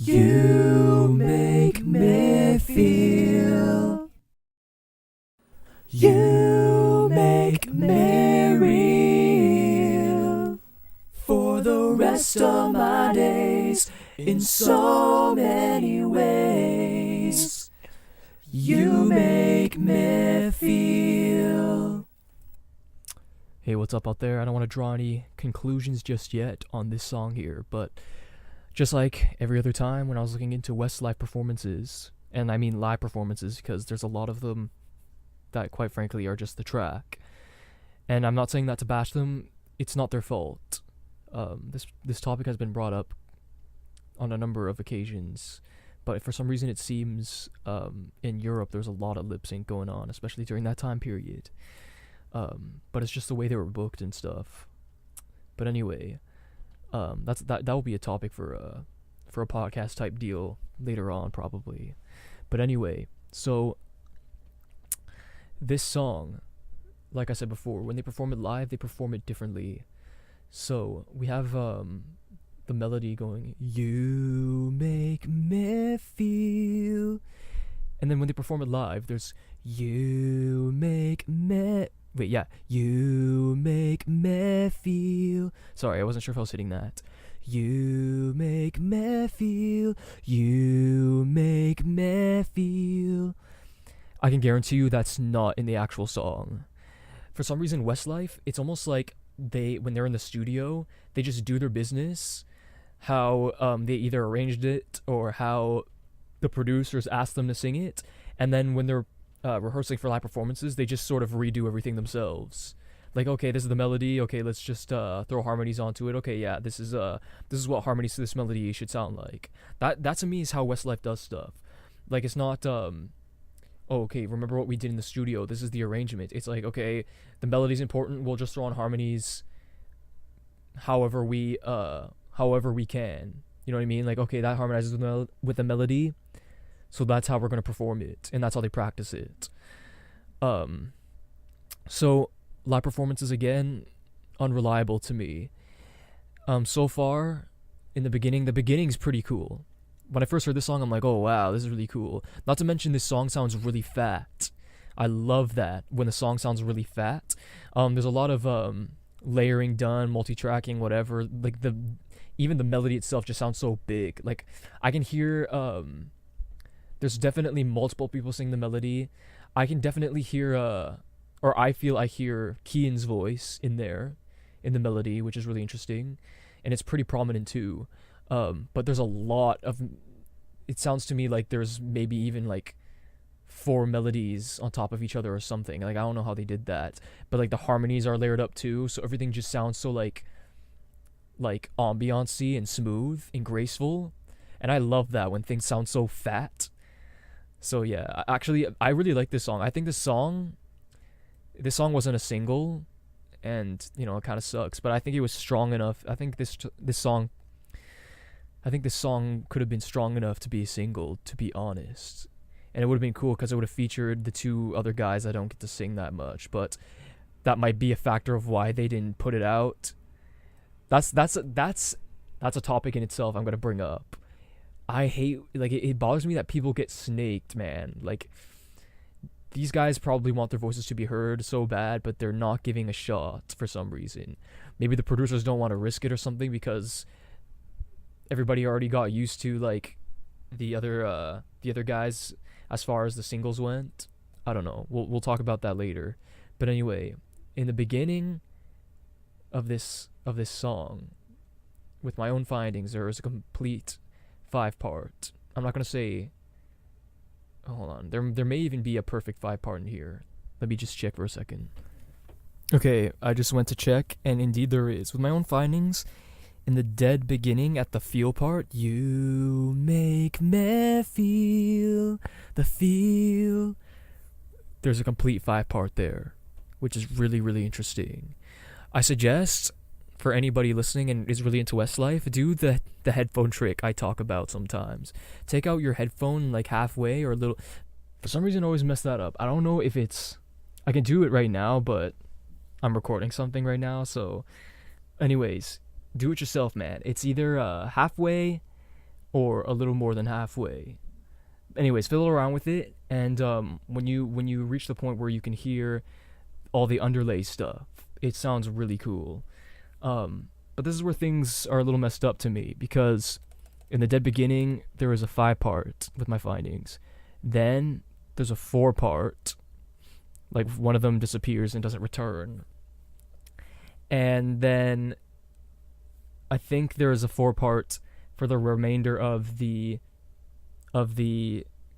You make me feel. You make me real. For the rest of my days, in so many ways, you make me feel. Hey, what's up out there? I don't want to draw any conclusions just yet on this song here, but just like every other time when I was looking into Westlife performances, and I mean live performances because there's a lot of them that quite frankly are just the track, and I'm not saying that to bash them, it's not their fault. This topic has been brought up on a number of occasions, but for some reason it seems in Europe there's a lot of lip sync going on, especially during that time period. But it's just the way they were booked and stuff. But anyway, that will be a topic for a podcast type deal later on probably. But anyway, so this song, like I said before, when they perform it live, they perform it differently. So we have the melody going, you make me feel, and then when they perform it live, there's you make me. Wait, yeah. You make me feel. Sorry, I wasn't sure if I was hitting that. You make me feel. You make me feel. I can guarantee you that's not in the actual song. For some reason, Westlife, it's almost like when they're in the studio, they just do their business. How they either arranged it or how the producers asked them to sing it. And then when they're rehearsing for live performances, they just sort of redo everything themselves. Like, okay, this is the melody. Okay, let's just throw harmonies onto it. Okay, yeah, this is what harmonies to this melody should sound like. That to me is how Westlife does stuff. Like, it's not okay, remember what we did in the studio. This is the arrangement. It's like, okay, the melody's important. We'll just throw on harmonies however we can. You know what I mean? Like, okay, that harmonizes with the melody. So that's how we're going to perform it, and that's how they practice it. So live performances, again, unreliable to me. So far, in the beginning's pretty cool. When I first heard this song, I'm like, oh wow, this is really cool. Not to mention this song sounds really fat. I love that, when the song sounds really fat. There's a lot of layering done, multi-tracking, whatever. Like, even the melody itself just sounds so big. Like, I can hear... there's definitely multiple people sing the melody. I can definitely hear, or I feel I hear Kian's voice in there, in the melody, which is really interesting. And it's pretty prominent too. But there's a lot of, it sounds to me like there's maybe even like 4 melodies on top of each other or something. Like, I don't know how they did that. But like the harmonies are layered up too, so everything just sounds so like ambiance-y and smooth and graceful. And I love that when things sound so fat. So yeah, actually, I really like this song. I think this song wasn't a single, and you know, it kind of sucks. But I think it was strong enough. I think this song could have been strong enough to be a single, to be honest. And it would have been cool because it would have featured the 2 other guys that don't get to sing that much. But that might be a factor of why they didn't put it out. That's a topic in itself I'm gonna bring up. I hate, like, it bothers me that people get snaked, man. Like, these guys probably want their voices to be heard so bad, but they're not giving a shot for some reason. Maybe the producers don't want to risk it or something because everybody already got used to, like, the other guys as far as the singles went. I don't know. We'll talk about that later. But anyway, in the beginning of this song, with my own findings, there is a complete 5-part. I'm not gonna say. Hold on. There may even be a perfect 5-part in here. Let me just check for a second. Okay, I just went to check, and indeed there is. With my own findings, in the dead beginning at the feel part, you make me feel the feel. There's a complete 5-part there, which is really, really interesting. I suggest, for anybody listening and is really into Westlife, do the headphone trick I talk about sometimes. Take out your headphone like halfway or a little. For some reason I always mess that up. I don't know if it's, I can do it right now, but I'm recording something right now, so anyways, do it yourself, man. It's either halfway or a little more than halfway. Anyways, fiddle around with it, and when you reach the point where you can hear all the underlay stuff, it sounds really cool. But this is where things are a little messed up to me, because in the dead beginning there was a 5-part with my findings. Then there's a 4-part, like one of them disappears and doesn't return. And then I think there is a 4-part for the remainder of the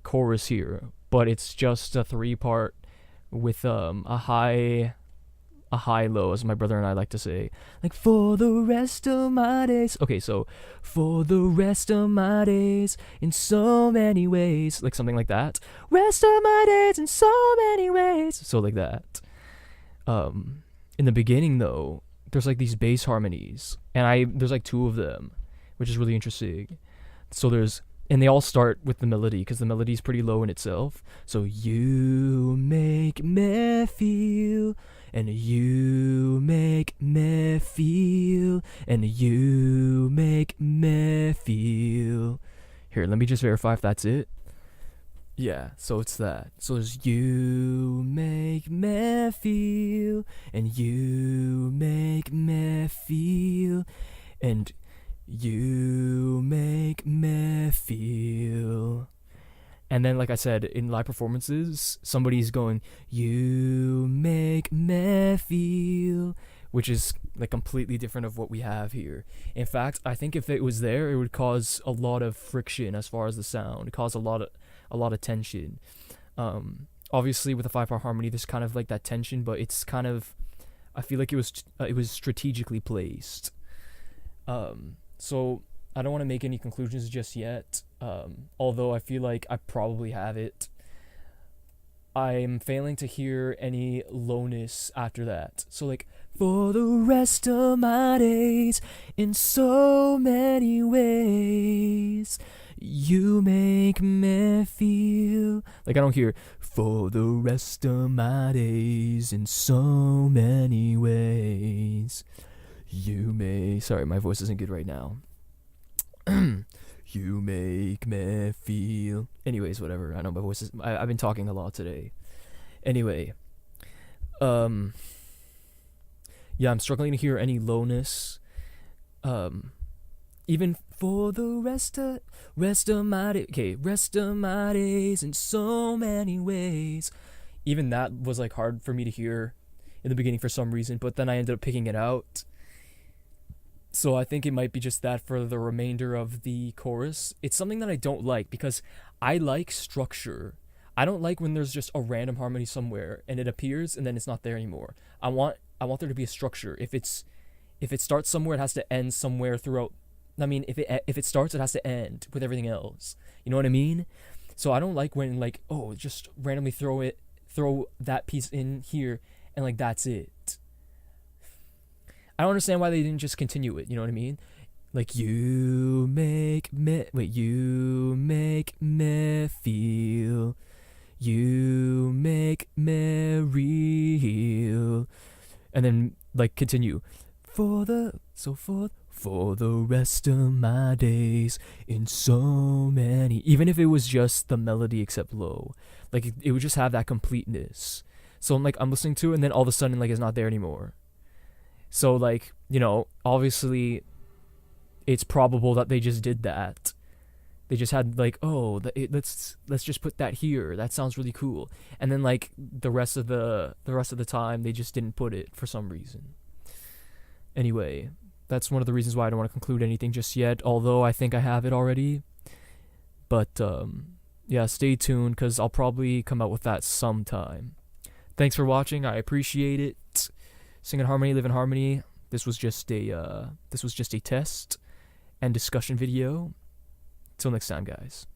chorus here, but it's just a 3-part with a high low, as my brother and I like to say, like, for the rest of my days. Okay, so for the rest of my days in so many ways, like something like that. Rest of my days in so many ways, so like that. In the beginning though, there's like these bass harmonies, and there's like 2 of them, which is really interesting. So and they all start with the melody, because the melody is pretty low in itself. So you make me feel, and you make me feel, and you make me feel. Here, let me just verify if that's it. Yeah, so it's that. So there's you make me feel, and you make me feel, and you make me feel. And then, like I said, in live performances, somebody's going, you make me feel, which is like completely different of what we have here. In fact, I think if it was there, it would cause a lot of friction as far as the sound, cause a lot of tension. Obviously, with a 5-part harmony, there's kind of like that tension, but it's kind of, I feel like it was strategically placed. So I don't want to make any conclusions just yet, although I feel like I probably have it. I'm failing to hear any lowness after that. So like, for the rest of my days, in so many ways, you make me feel. Like, I don't hear, for the rest of my days, in so many ways. Sorry, my voice isn't good right now. You make me feel. Anyways, whatever. I know my voice is. I've been talking a lot today. Anyway, yeah, I'm struggling to hear any lowness. Even for the rest of my day. Okay, rest of my days in so many ways. Even that was like hard for me to hear in the beginning for some reason, but then I ended up picking it out. So I think it might be just that for the remainder of the chorus. It's something that I don't like, because I like structure. I don't like when there's just a random harmony somewhere and it appears and then it's not there anymore. I want there to be a structure. If it starts somewhere, it has to end somewhere throughout. I mean, if it starts, it has to end with everything else. You know what I mean? So I don't like when, like, oh, just randomly throw that piece in here and like that's it. I don't understand why they didn't just continue it, you know what I mean? Like, you make me feel, you make me real, and then like continue, for the rest of my days in so many, even if it was just the melody except low, like it would just have that completeness. So I'm listening to it, and then all of a sudden, like, it's not there anymore. So, like, you know, obviously, it's probable that they just did that. They just had, like, oh, let's just put that here. That sounds really cool. And then, like, the rest of the time, they just didn't put it for some reason. Anyway, that's one of the reasons why I don't want to conclude anything just yet, although I think I have it already. But, yeah, stay tuned, because I'll probably come out with that sometime. Thanks for watching. I appreciate it. Sing in harmony, live in harmony. This was just a test and discussion video. Till next time, guys.